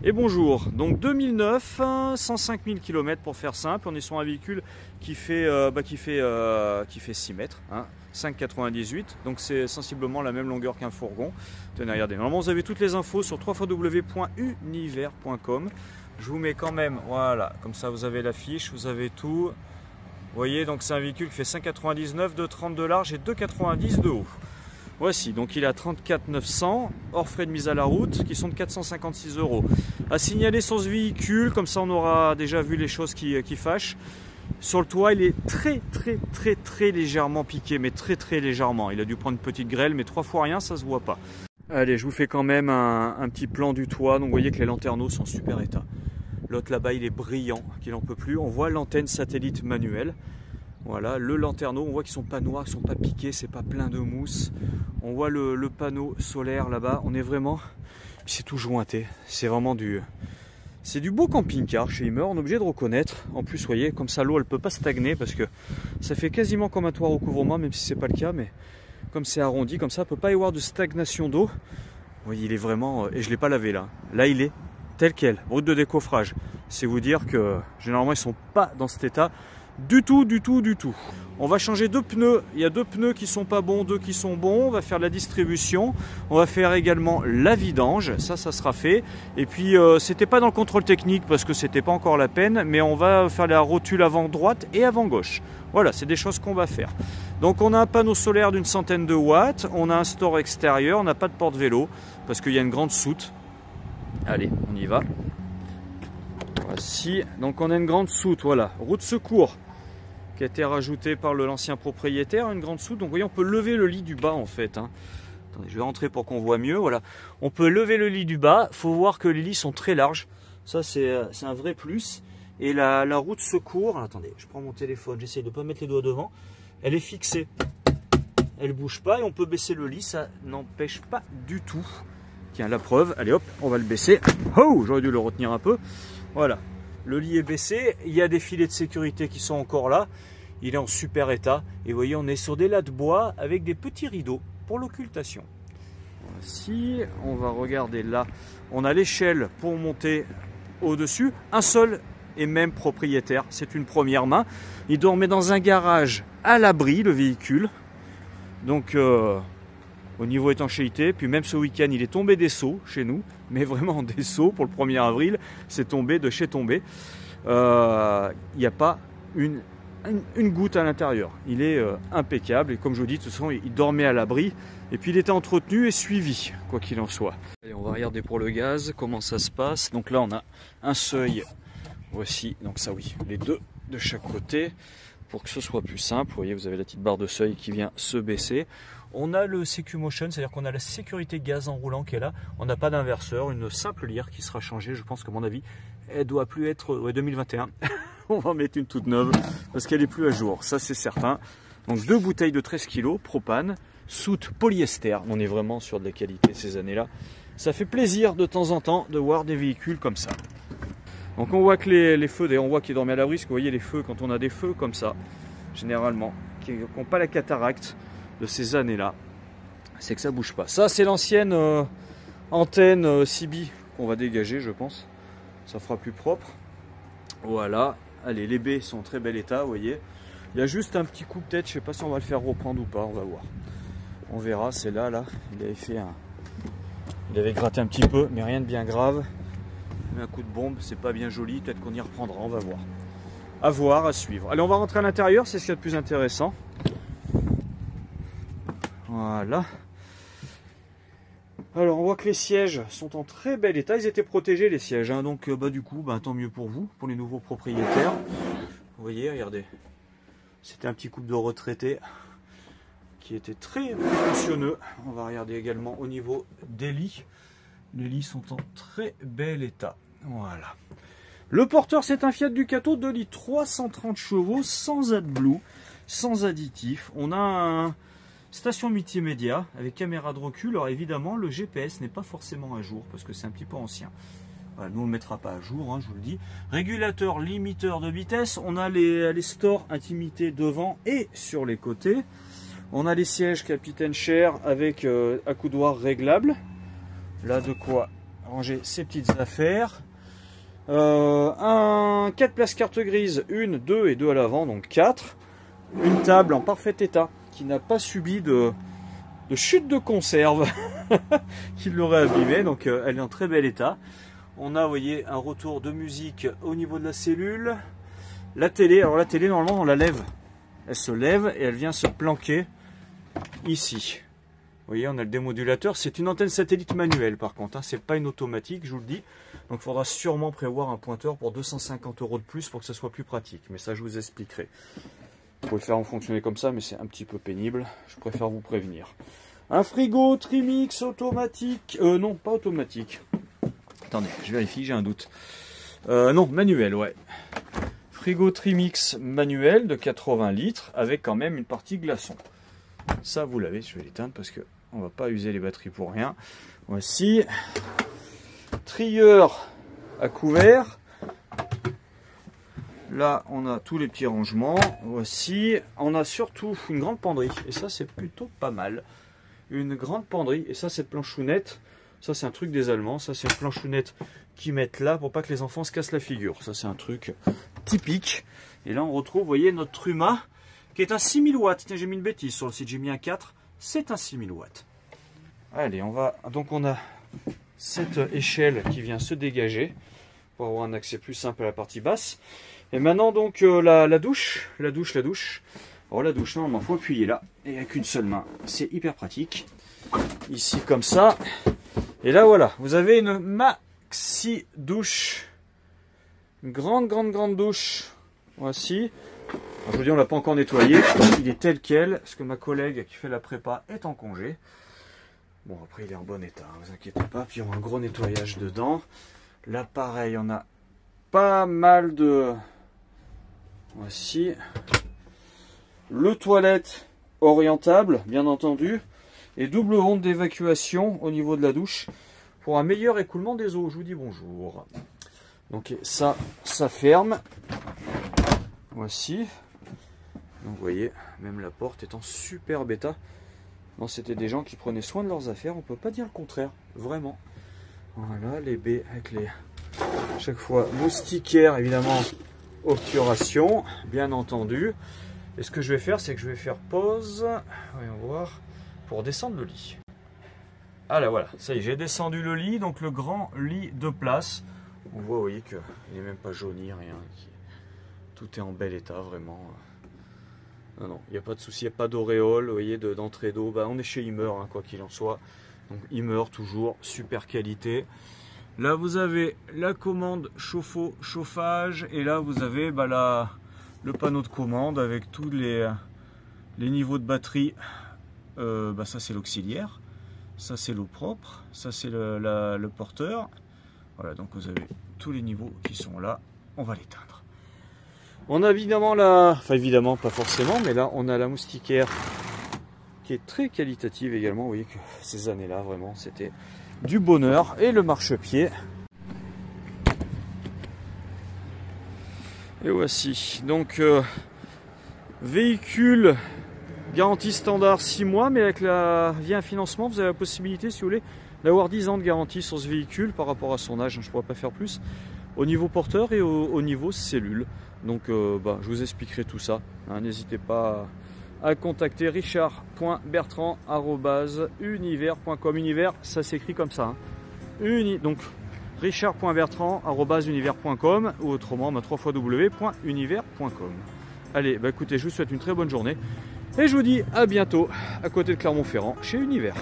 Et bonjour, donc 2009, 105 000 km pour faire simple, on est sur un véhicule qui fait 6 mètres, hein, 5,98, donc c'est sensiblement la même longueur qu'un fourgon. Tenez, regardez, normalement vous avez toutes les infos sur www.univers.com. Je vous mets quand même, voilà, comme ça vous avez la fiche, vous avez tout. Vous voyez, donc c'est un véhicule qui fait 5,99, 2,30 de large et 2,90 de haut. Voici, donc il est à 34 900, hors frais de mise à la route, qui sont de 456 €. À signaler sur ce véhicule, comme ça on aura déjà vu les choses qui fâchent. Sur le toit, il est très légèrement piqué, mais très légèrement. Il a dû prendre une petite grêle, mais 3 fois rien, ça se voit pas. Allez, je vous fais quand même un petit plan du toit. Donc vous voyez que les lanterneaux sont en super état. L'autre là-bas, il est brillant, qu'il n'en peut plus. On voit l'antenne satellite manuelle. Voilà, le lanterneau, on voit qu'ils sont pas noirs, qu'ils sont pas piqués, c'est pas plein de mousse. On voit le panneau solaire là-bas, on est vraiment... C'est tout jointé, c'est vraiment du... C'est du beau camping-car chez Himmer, on est obligé de reconnaître. En plus, vous voyez, comme ça l'eau elle peut pas stagner parce que ça fait quasiment comme un toit recouvrement, même si c'est pas le cas, mais comme c'est arrondi, comme ça, il peut pas y avoir de stagnation d'eau. Vous voyez, il est vraiment... Et je l'ai pas lavé là. Là, il est tel quel, brut de décoffrage. C'est vous dire que généralement ils sont pas dans cet état. Du tout. On va changer 2 pneus. Il y a 2 pneus qui sont pas bons, 2 qui sont bons. On va faire la distribution. On va faire également la vidange. Ça sera fait. Et puis, c'était pas dans le contrôle technique parce que c'était pas encore la peine. Mais on va faire la rotule avant droite et avant gauche. Voilà, c'est des choses qu'on va faire. Donc, on a un panneau solaire d'une centaine de watts. On a un store extérieur. On n'a pas de porte-vélo parce qu'il y a une grande soute. Allez, on y va. Voici. Donc, on a une grande soute. Voilà, roue de secours qui a été rajouté par l'ancien propriétaire, une grande soute. Donc vous voyez, on peut lever le lit du bas en fait. Hein. Attendez, je vais rentrer pour qu'on voit mieux. Voilà, on peut lever le lit du bas. Il faut voir que les lits sont très larges. Ça, c'est un vrai plus. Et la roue de secours, attendez, je prends mon téléphone, j'essaie de ne pas mettre les doigts devant. Elle est fixée. Elle ne bouge pas et on peut baisser le lit. Ça n'empêche pas du tout. Tiens, la preuve. Allez hop, on va le baisser. Oh, j'aurais dû le retenir un peu. Voilà. Le lit est baissé, il y a des filets de sécurité qui sont encore là, il est en super état, et vous voyez on est sur des lattes de bois avec des petits rideaux pour l'occultation. Voici, on va regarder là, on a l'échelle pour monter au-dessus, un seul et même propriétaire, c'est une première main, il dormait dans un garage à l'abri le véhicule, donc au niveau étanchéité, puis même ce week-end il est tombé des seaux chez nous, mais vraiment des seaux pour le 1er avril, c'est tombé de chez tombé. Il n'y a pas une goutte à l'intérieur, il est impeccable et comme je vous dis, de toute façon il dormait à l'abri et puis il était entretenu et suivi, quoi qu'il en soit. Allez, on va regarder pour le gaz, comment ça se passe. Donc là on a un seuil, voici, donc ça oui, les 2 de chaque côté, pour que ce soit plus simple. Vous voyez, vous avez la petite barre de seuil qui vient se baisser. On a le CQ-Motion, c'est-à-dire qu'on a la sécurité gaz en roulant qui est là. On n'a pas d'inverseur, une simple lyre qui sera changée. Je pense qu'à mon avis, elle doit plus être 2021. On va en mettre une toute neuve parce qu'elle est plus à jour, ça c'est certain. Donc 2 bouteilles de 13 kg, propane, soute polyester. On est vraiment sur de la qualité ces années-là. Ça fait plaisir de temps en temps de voir des véhicules comme ça. Donc on voit que les feux, d'ailleurs on voit qu'il dormait à l'abri, parce que vous voyez les feux, quand on a des feux comme ça, généralement, qui n'ont pas la cataracte de ces années-là, c'est que ça bouge pas. Ça c'est l'ancienne antenne CB qu'on va dégager, je pense. Ça fera plus propre. Voilà. Allez, les baies sont en très bel état, vous voyez. Il y a juste un petit coup de tête, je sais pas si on va le faire reprendre ou pas, on va voir. On verra, c'est là, il avait fait il avait gratté un petit peu, mais rien de bien grave. Un coup de bombe, c'est pas bien joli, peut-être qu'on y reprendra, on va voir. À voir, à suivre. Allez, on va rentrer à l'intérieur, c'est ce qu'il y a de plus intéressant. Voilà. Alors, on voit que les sièges sont en très bel état, ils étaient protégés les sièges, hein, donc du coup, tant mieux pour vous, pour les nouveaux propriétaires. Vous voyez, regardez, c'était un petit couple de retraités qui était très fonctionneux. On va regarder également au niveau des lits. Les lits sont en très bel état. Voilà. Le porteur, c'est un Fiat Ducato 2 litres 330 chevaux, sans AdBlue, sans additif. On a un station multimédia avec caméra de recul. Alors évidemment, le GPS n'est pas forcément à jour parce que c'est un petit peu ancien. Voilà, nous on ne le mettra pas à jour, hein, je vous le dis. Régulateur limiteur de vitesse. On a les stores intimité devant et sur les côtés. On a les sièges Capitaine Chair avec accoudoir réglable. Là de quoi ranger ses petites affaires. 4 places carte grise, 1, 2 et 2 à l'avant, donc 4. Une table en parfait état qui n'a pas subi de chute de conserve qui l'aurait abîmée, donc elle est en très bel état. On a, vous voyez, un retour de musique au niveau de la cellule. La télé, alors la télé normalement on la lève, elle se lève et elle vient se planquer ici. Vous voyez, on a le démodulateur, c'est une antenne satellite manuelle par contre, hein. C'est pas une automatique, je vous le dis. Donc il faudra sûrement prévoir un pointeur pour 250 € de plus pour que ça soit plus pratique, mais ça je vous expliquerai. Vous pouvez faire en fonctionner comme ça, mais c'est un petit peu pénible, je préfère vous prévenir. Un frigo Trimix automatique, non pas automatique. Attendez, je vérifie, j'ai un doute. Non, manuel, ouais. Frigo Trimix manuel de 80 litres avec quand même une partie glaçon. Ça, vous l'avez, je vais l'éteindre parce que on va pas user les batteries pour rien. Voici. Trieur à couvert. Là, on a tous les petits rangements. Voici. On a surtout une grande penderie. Et ça, c'est plutôt pas mal. Une grande penderie. Et ça, cette planchounette. Ça, c'est un truc des Allemands. Ça, c'est une planchounette qu'ils mettent là pour pas que les enfants se cassent la figure. Ça, c'est un truc typique. Et là, on retrouve, vous voyez, notre Truma qui est un 6000 watts. Tiens, j'ai mis une bêtise sur le site. J'ai mis un 4. C'est un 6000 watts. Allez, on va. Donc, on a cette échelle qui vient se dégager pour avoir un accès plus simple à la partie basse. Et maintenant, donc, la douche. Alors, la douche, normalement, il faut appuyer là. Et avec une seule main. C'est hyper pratique. Ici, comme ça. Et là, voilà. Vous avez une maxi douche. Une grande douche. Voici. Alors, je vous dis, on ne l'a pas encore nettoyé. Il est tel quel. Parce que ma collègue qui fait la prépa est en congé. Bon, après, il est en bon état. Ne vous inquiétez pas. Puis, il y aura un gros nettoyage dedans. Là, pareil, on a pas mal de... Voici. Le toilette orientable, bien entendu. Et double ronde d'évacuation au niveau de la douche pour un meilleur écoulement des eaux. Je vous dis bonjour. Donc ça ferme. Voici. Donc vous voyez, même la porte est en super état. Non, c'était des gens qui prenaient soin de leurs affaires. On peut pas dire le contraire, vraiment. Voilà, les baies avec les... Chaque fois, moustiquaires, évidemment, obturation, bien entendu. Et ce que je vais faire, c'est que je vais faire pause. Voyons voir. Pour descendre le lit. Ah là voilà, ça y est, j'ai descendu le lit, donc le grand lit de place. On voit, vous voyez, qu'il n'est même pas jauni, rien. Tout est en bel état, vraiment. Non, non, il n'y a pas de souci, il n'y a pas d'auréole, vous voyez, d'entrée d'eau. Bah, on est chez Immer, hein, quoi qu'il en soit. Donc Immer, toujours, super qualité. Là, vous avez la commande chauffe-eau, chauffage. Et là, vous avez le panneau de commande avec tous les niveaux de batterie. Ça c'est l'auxiliaire, ça c'est l'eau propre, ça c'est le porteur. Voilà, donc vous avez tous les niveaux qui sont là. On va l'éteindre. On a évidemment enfin évidemment pas forcément, mais là on a la moustiquaire qui est très qualitative également. Vous voyez que ces années-là vraiment c'était du bonheur. Et le marchepied. Et voici donc véhicule. Garantie standard 6 mois, mais via un financement, vous avez la possibilité, si vous voulez, d'avoir 10 ans de garantie sur ce véhicule par rapport à son âge. Je ne pourrais pas faire plus. Au niveau porteur et au niveau cellule. Donc, je vous expliquerai tout ça. Hein, n'hésitez pas à contacter richard.bertrand@univers.com. Univers, ça s'écrit comme ça. Hein. Donc, richard.bertrand@univers.com ou autrement, www.univers.com. Allez, écoutez, je vous souhaite une très bonne journée. Et je vous dis à bientôt à côté de Clermont-Ferrand chez Univers.